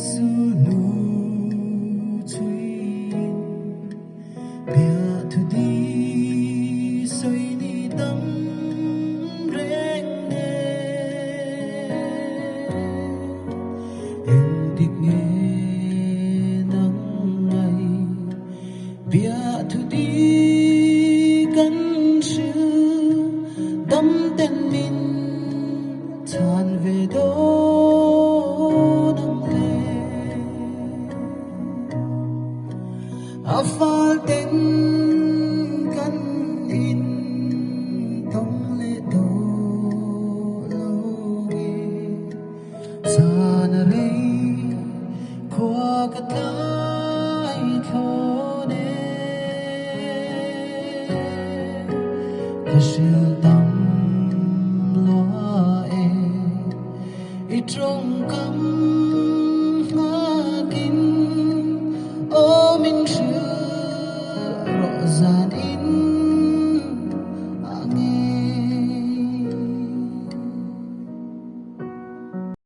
su nu chui bia thu đi soi ni dam reng ne em dik nghe nắng ngày bia thu đi gần sư đắm tên mình tràn về đó nắng lệ afal tên căn in tông lệ đó lâu nghe xa nà rây khoa cắt lại thô nè ta siêu tâm loa e i trong cắm